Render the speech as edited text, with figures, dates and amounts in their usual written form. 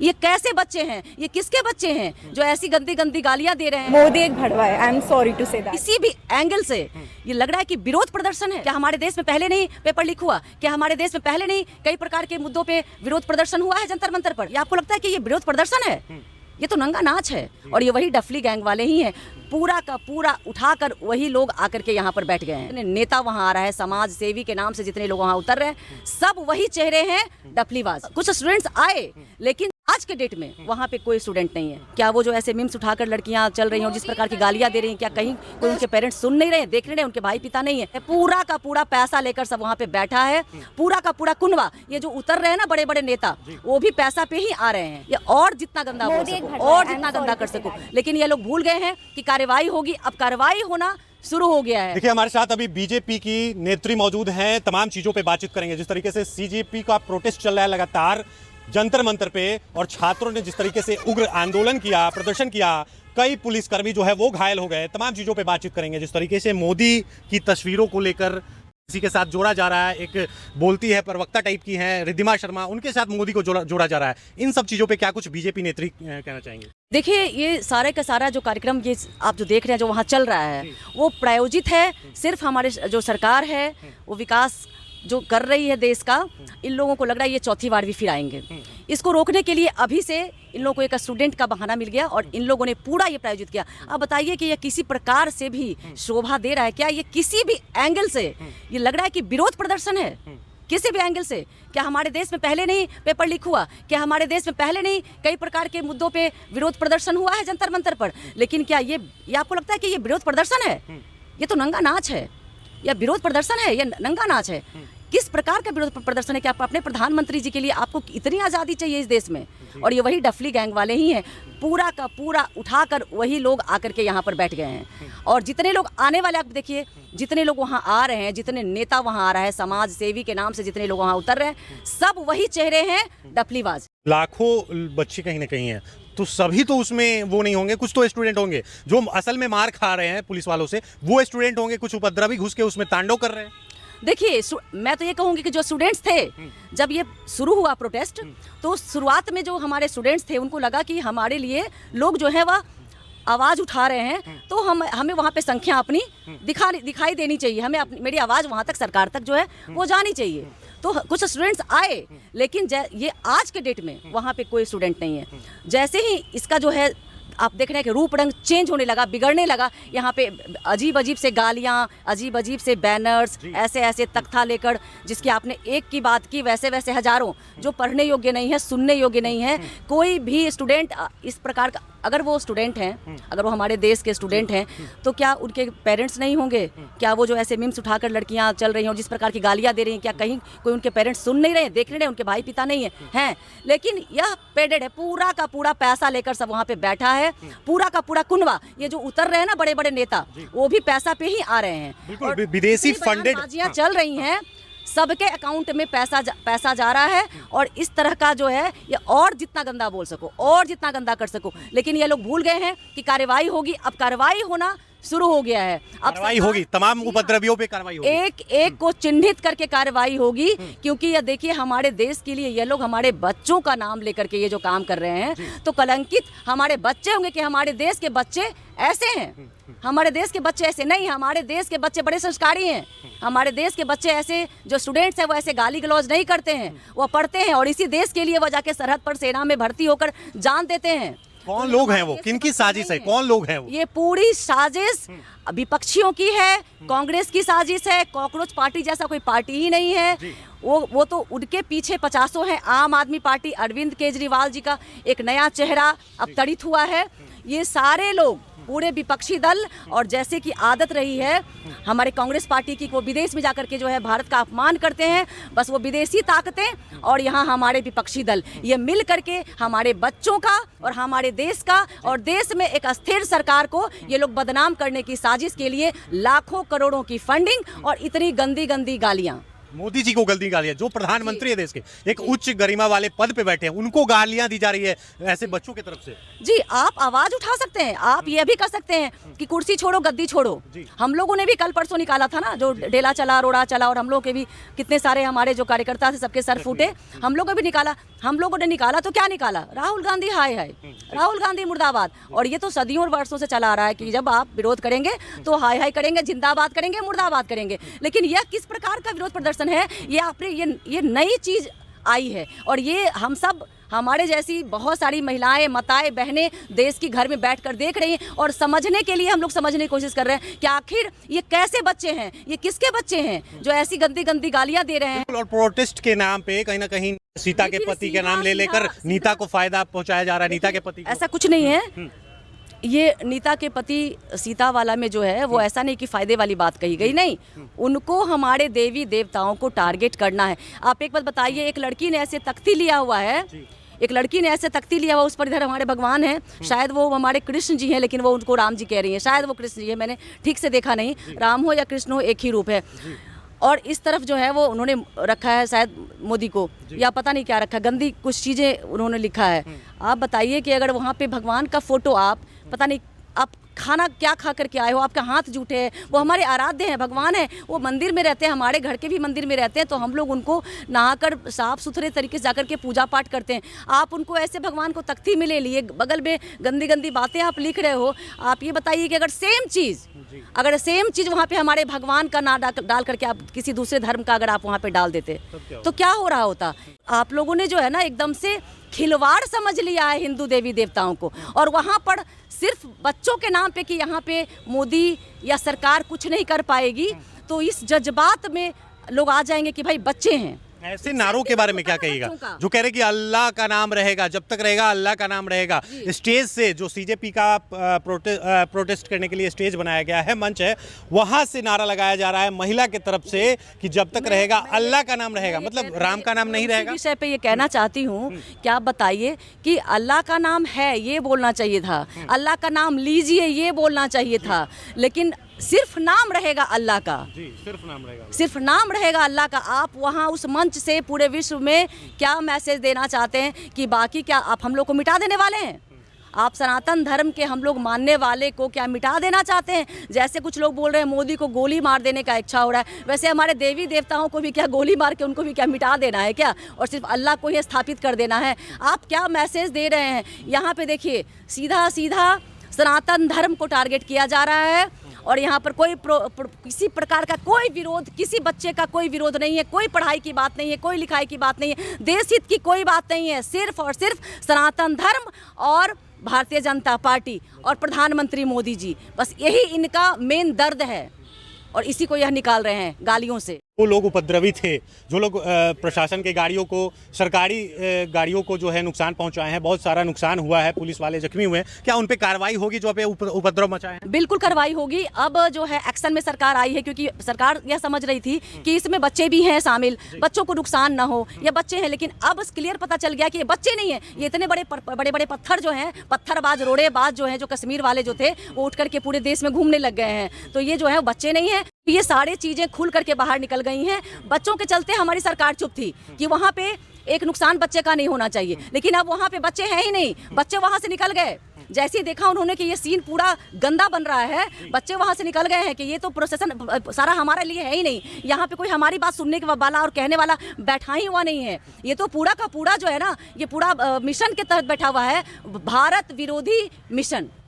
ये कैसे बच्चे हैं, ये किसके बच्चे हैं जो ऐसी गंदी गंदी गालियां दे रहे हैं? मोदी एक भड़वा है, I am sorry to say that. किसी भी एंगल से ये लग रहा है कि विरोध प्रदर्शन है। क्या हमारे देश में पहले नहीं पेपर लीक हुआ? क्या हमारे देश में पहले नहीं कई प्रकार के मुद्दों पे विरोध प्रदर्शन हुआ है जंतर मंतर पर? ये आपको लगता है कि ये विरोध प्रदर्शन है? ये तो नंगा नाच है। और ये वही डफली गैंग वाले ही हैं, पूरा का पूरा उठाकर वही लोग आकर के यहाँ पर बैठ गए हैं। नेता वहाँ आ रहा है, समाज सेवी के नाम से जितने लोग वहाँ उतर रहे हैं सब वही चेहरे हैं डफलीबाज। कुछ स्टूडेंट्स आए लेकिन आज के डेट में वहाँ पे कोई स्टूडेंट नहीं है। क्या वो जो ऐसे मीम्स उठाकर लड़कियाँ चल रही हैं, जिस प्रकार की गालियाँ दे रही हैं, क्या कहीं कोई उनके पेरेंट्स सुन नहीं रहे, देख नहीं रहे, उनके भाई पिता नहीं है? पूरा का पूरा पैसा लेकर सब वहाँ पे बैठा है, पूरा का पूरा कुनवा। ये जो उतर रहे हैं ना बड़े बड़े नेता, वो भी पैसा पे ही आ रहे हैं। ये और जितना गंदा बोल सको और जितना गंदा कर सको, लेकिन ये लोग भूल गए हैं कि कार्रवाई होगी। अब कार्रवाई होना शुरू हो गया है। देखिए, हमारे साथ अभी बीजेपी की नेत्री मौजूद हैं, तमाम चीजों पे बातचीत करेंगे। जिस तरीके से सीजेपी का प्रोटेस्ट चल रहा है लगातार जंतर मंतर पे, और छात्रों ने जिस तरीके से उग्र आंदोलन किया, प्रदर्शन किया, कई पुलिसकर्मी जो है वो घायल हो गए, तमाम चीजों पे बातचीत करेंगे। जिस तरीके से मोदी की तस्वीरों को लेकर किसी के साथ जोड़ा जा रहा है, एक बोलती है प्रवक्ता टाइप की है रिद्धिमा शर्मा, उनके साथ मोदी को जोड़ा जा रहा है। इन सब चीजों पे क्या कुछ बीजेपी नेत्री कहना चाहेंगे? देखिए, ये सारे का सारा जो कार्यक्रम ये आप जो देख रहे हैं जो वहाँ चल रहा है वो प्रायोजित है। सिर्फ हमारे जो सरकार है वो विकास जो कर रही है देश का, इन लोगों को लग रहा है ये चौथी बार भी फिर आएंगे। इसको रोकने के लिए अभी से इन लोगों को एक स्टूडेंट का बहाना मिल गया और इन लोगों ने पूरा ये प्रायोजित किया। अब बताइए कि ये किसी प्रकार से भी शोभा दे रहा है क्या? ये किसी भी एंगल से ये लग रहा है कि विरोध प्रदर्शन है? किसी भी एंगल से? क्या हमारे देश में पहले नहीं पेपर लीक हुआ? क्या हमारे देश में पहले नहीं कई प्रकार के मुद्दों पे विरोध प्रदर्शन हुआ है जंतर मंतर पर? लेकिन क्या ये आपको लगता है कि ये विरोध प्रदर्शन है? ये तो नंगा नाच है। या विरोध प्रदर्शन है, ये नंगा नाच है। किस प्रकार का विरोध प्रदर्शन है कि आप अपने प्रधानमंत्री जी के लिए आपको इतनी आज़ादी चाहिए इस देश में? और ये वही डफली गैंग वाले ही हैं, पूरा का पूरा उठाकर वही लोग आकर के यहाँ पर बैठ गए हैं। और जितने लोग आने वाले, आप देखिए जितने लोग वहाँ आ रहे हैं, जितने नेता वहाँ आ रहा है, समाज सेवी के नाम से जितने लोग वहाँ उतर रहे हैं सब वही चेहरे हैं डफलीबाज। लाखों बच्चे कहीं ना कहीं हैं, तो सभी तो उसमें वो नहीं होंगे, कुछ तो स्टूडेंट होंगे जो असल में मार खा रहे हैं पुलिस वालों से, वो स्टूडेंट होंगे, कुछ उपद्रवी घुस के उसमें तांडव कर रहे हैं। देखिए, मैं तो ये कहूँगी कि जो स्टूडेंट्स थे, जब ये शुरू हुआ प्रोटेस्ट, तो शुरुआत में जो हमारे स्टूडेंट्स थे उनको लगा कि हमारे लिए लोग जो है वह आवाज़ उठा रहे हैं, तो हमें वहाँ पे संख्या अपनी दिखाई देनी चाहिए, हमें मेरी आवाज़ वहाँ तक सरकार तक जो है वो जानी चाहिए। तो कुछ स्टूडेंट्स आए, लेकिन ये आज के डेट में वहाँ पे कोई स्टूडेंट नहीं है। जैसे ही इसका जो है आप देख रहे हैं कि रूप रंग चेंज होने लगा, बिगड़ने लगा, यहाँ पे अजीब अजीब से गालियाँ, अजीब अजीब से बैनर्स, ऐसे ऐसे तख्ता लेकर, जिसकी आपने एक की बात की वैसे वैसे हजारों, जो पढ़ने योग्य नहीं है, सुनने योग्य नहीं है। कोई भी स्टूडेंट इस प्रकार का, अगर वो स्टूडेंट हैं, अगर वो हमारे देश के स्टूडेंट हैं, तो क्या उनके पेरेंट्स नहीं होंगे? क्या वो जो ऐसे मीम्स उठाकर लड़कियाँ चल रही हैं और जिस प्रकार की गालियाँ दे रही हैं, क्या कहीं कोई उनके पेरेंट्स सुन नहीं रहे, देख नहीं रहे, उनके भाई पिता नहीं है? हैं, लेकिन यह पेडेड है, पूरा का पूरा पैसा लेकर सब वहाँ पे बैठा है, पूरा का पूरा कुनवा। ये जो उतर रहे हैं ना बड़े बड़े नेता, वो भी पैसा पे ही आ रहे हैं और विदेशी फंडेड चल रही हैं, सबके अकाउंट में पैसा जा रहा है। और इस तरह का जो है ये और जितना गंदा बोल सको और जितना गंदा कर सको, लेकिन ये लोग भूल गए हैं कि कार्रवाई होगी। अब कार्रवाई होना शुरू हो गया है। अब कार्रवाई होगी, तमाम उपद्रवियों पे कार्रवाई होगी, एक एक को चिन्हित करके कार्रवाई होगी। क्योंकि ये देखिए, हमारे देश के लिए ये लोग हमारे बच्चों का नाम लेकर के ये जो काम कर रहे हैं, तो कलंकित हमारे बच्चे होंगे कि हमारे देश के बच्चे ऐसे हैं। हमारे देश के बच्चे ऐसे नहीं, हमारे देश के बच्चे बड़े संस्कारी हैं। हमारे देश के बच्चे ऐसे जो स्टूडेंट्स हैं वो ऐसे गाली गलौज नहीं करते हैं, वो पढ़ते हैं और इसी देश के लिए वो जाके सरहद पर सेना में भर्ती होकर जान देते हैं। कौन लोग हैं वो? किनकी साजिश है? कौन लोग हैं वो? ये पूरी साजिश विपक्षियों की है, कांग्रेस की साजिश है। कॉकरोच पार्टी जैसा कोई पार्टी ही नहीं है। वो तो उनके पीछे 50 हैं। आम आदमी पार्टी, अरविंद केजरीवाल जी का एक नया चेहरा अब तड़ित हुआ है। ये सारे लोग पूरे विपक्षी दल, और जैसे कि आदत रही है हमारे कांग्रेस पार्टी की, वो विदेश में जाकर के जो है भारत का अपमान करते हैं। बस वो विदेशी ताकतें और यहाँ हमारे विपक्षी दल, ये मिल करके हमारे बच्चों का और हमारे देश का और देश में एक अस्थिर सरकार को ये लोग बदनाम करने की साजिश के लिए लाखों करोड़ों की फंडिंग और इतनी गंदी गंदी गालियाँ। मोदी जी को गलती गालियां, जो प्रधानमंत्री है देश के, एक उच्च गरिमा वाले पद पे बैठे हैं, उनको गालियां दी जा रही है ऐसे बच्चों की तरफ से। जी, आप आवाज उठा सकते हैं, आप ये भी कर सकते हैं कि कुर्सी छोड़ो गद्दी छोड़ो। हम लोगों ने भी कल परसों निकाला था ना, जो डेला चला रोड़ा चला, और हम लोग के भी कितने सारे हमारे जो कार्यकर्ता थे सबके सर फूटे, हम लोगों ने भी निकाला। हम लोगों ने निकाला तो क्या निकाला, राहुल गांधी हाय हाय, राहुल गांधी मुर्दाबाद। और ये तो सदियों और वर्षों से चला आ रहा है कि जब आप विरोध करेंगे तो हाय हाय करेंगे, जिंदाबाद करेंगे, मुर्दाबाद करेंगे। लेकिन यह किस प्रकार का विरोध प्रदर्शन है, ये आपने ये नई चीज आई है। और ये हम सब, हमारे जैसी बहुत सारी महिलाएं, माताएं, बहनें देश की घर में बैठकर देख रही हैं, और समझने के लिए हम लोग समझने की कोशिश कर रहे हैं कि आखिर ये कैसे बच्चे हैं, ये किसके बच्चे हैं जो ऐसी गंदी गंदी गालियां दे रहे हैं। और प्रोटेस्ट के नाम पे कहीं ना कहीं सीता के पति के नाम ले लेकर नीता को फायदा पहुंचाया जा रहा है, नीता के पति को। ऐसा कुछ नहीं है। ये नीता के पति सीता वाला में जो है वो ऐसा नहीं कि फायदे वाली बात कही गई, नहीं, उनको हमारे देवी देवताओं को टारगेट करना है। आप एक बात बताइए, एक लड़की ने ऐसे तख्ती लिया हुआ है, एक लड़की ने ऐसे तख्ती लिया हुआ, उस पर इधर हमारे भगवान हैं, शायद वो हमारे कृष्ण जी हैं, लेकिन वो उनको राम जी कह रही हैं, शायद वो कृष्ण जी है, मैंने ठीक से देखा नहीं, राम हो या कृष्ण हो एक ही रूप है। और इस तरफ जो है वो उन्होंने रखा है शायद मोदी को, या पता नहीं क्या रखा, गंदी कुछ चीज़ें उन्होंने लिखा है। आप बताइए कि अगर वहाँ पे भगवान का फोटो, आप पता नहीं आप खाना क्या खा करके आए हो, आपके हाथ जूठे हैं, वो हमारे आराध्य हैं, भगवान हैं, वो मंदिर में रहते हैं, हमारे घर के भी मंदिर में रहते हैं, तो हम लोग उनको नहाकर साफ सुथरे तरीके से जाकर के पूजा पाठ करते हैं। आप उनको ऐसे भगवान को तख्ती में ले लिए, बगल में गंदी गंदी बातें आप लिख रहे हो। आप ये बताइए कि अगर सेम चीज़ वहाँ पे हमारे भगवान का ना डाल करके आप किसी दूसरे धर्म का अगर आप वहाँ पे डाल देते तो क्या हो रहा होता। आप लोगों ने जो है ना एकदम से खिलवाड़ समझ लिया है हिंदू देवी देवताओं को, और वहाँ पर सिर्फ बच्चों के नाम पे कि यहाँ पे मोदी या सरकार कुछ नहीं कर पाएगी, तो इस जज्बात में लोग आ जाएंगे कि भाई बच्चे हैं। ऐसे नारों के बारे में क्या कहिएगा, जो कह रहे कि अल्लाह का नाम रहेगा, जब तक रहेगा अल्लाह का नाम रहेगा। स्टेज से जो सीजेपी का प्रोटेस्ट करने के लिए स्टेज बनाया गया है, मंच है, वहां से नारा लगाया जा रहा है महिला की तरफ से कि जब तक रहेगा अल्लाह का नाम रहेगा, मतलब राम का नाम नहीं रहेगा। विषय पे ये कहना चाहती हूँ कि आप बताइए कि अल्लाह का नाम है ये बोलना चाहिए था, अल्लाह का नाम लीजिए ये बोलना चाहिए था, लेकिन सिर्फ नाम रहेगा अल्लाह का, सिर्फ नाम रहेगा अल्लाह का। आप वहाँ उस मंच से पूरे विश्व में क्या मैसेज देना चाहते हैं कि बाकी क्या आप हम लोग को मिटा देने वाले हैं? आप सनातन धर्म के हम लोग मानने वाले को क्या मिटा देना चाहते हैं? जैसे कुछ लोग बोल रहे हैं मोदी को गोली मार देने का इच्छा हो रहा है, वैसे हमारे देवी देवताओं को भी क्या गोली मार के उनको भी क्या मिटा देना है क्या, और सिर्फ अल्लाह को ही स्थापित कर देना है? आप क्या मैसेज दे रहे हैं? यहाँ पे देखिए, सीधा सीधा सनातन धर्म को टारगेट किया जा रहा है, और यहाँ पर कोई किसी प्रकार का कोई विरोध, किसी बच्चे का कोई विरोध नहीं है, कोई पढ़ाई की बात नहीं है, कोई लिखाई की बात नहीं है, देश हित की कोई बात नहीं है, सिर्फ और सिर्फ सनातन धर्म और भारतीय जनता पार्टी और प्रधानमंत्री मोदी जी, बस यही इनका मेन दर्द है, और इसी को यह निकाल रहे हैं गालियों से। वो लोग उपद्रवी थे, जो लोग प्रशासन के गाड़ियों को, सरकारी गाड़ियों को जो है नुकसान पहुंचाए हैं, बहुत सारा नुकसान हुआ है, पुलिस वाले जख्मी हुए हैं, क्या उन पे कार्रवाई होगी जो पे उपद्रव मचाए हैं? बिल्कुल कार्रवाई होगी। अब जो है एक्शन में सरकार आई है, क्योंकि सरकार यह समझ रही थी कि इसमें बच्चे भी हैं शामिल, बच्चों को नुकसान ना हो, ये बच्चे हैं, लेकिन अब क्लियर पता चल गया कि ये बच्चे नहीं है, ये इतने बड़े बड़े पत्थर जो हैं, पत्थरबाज रोड़ेबाज जो हैं, जो कश्मीर वाले जो थे, वो उठ करके पूरे देश में घूमने लग गए हैं, तो ये जो है बच्चे नहीं है। ये सारी चीजें खुल करके बाहर निकल गई हैं। बच्चों के चलते हमारी सरकार चुप थी कि वहाँ पे एक नुकसान बच्चे का नहीं होना चाहिए, लेकिन अब वहाँ पे बच्चे हैं ही नहीं, बच्चे वहाँ से निकल गए। जैसे ही देखा उन्होंने कि ये सीन पूरा गंदा बन रहा है, बच्चे वहाँ से निकल गए हैं कि ये तो प्रोसेसन सारा हमारे लिए है ही नहीं, यहाँ पे कोई हमारी बात सुनने के वाला और कहने वाला बैठा ही हुआ नहीं है। ये तो पूरा का पूरा जो है ना, ये पूरा मिशन के तहत बैठा हुआ है, भारत विरोधी मिशन।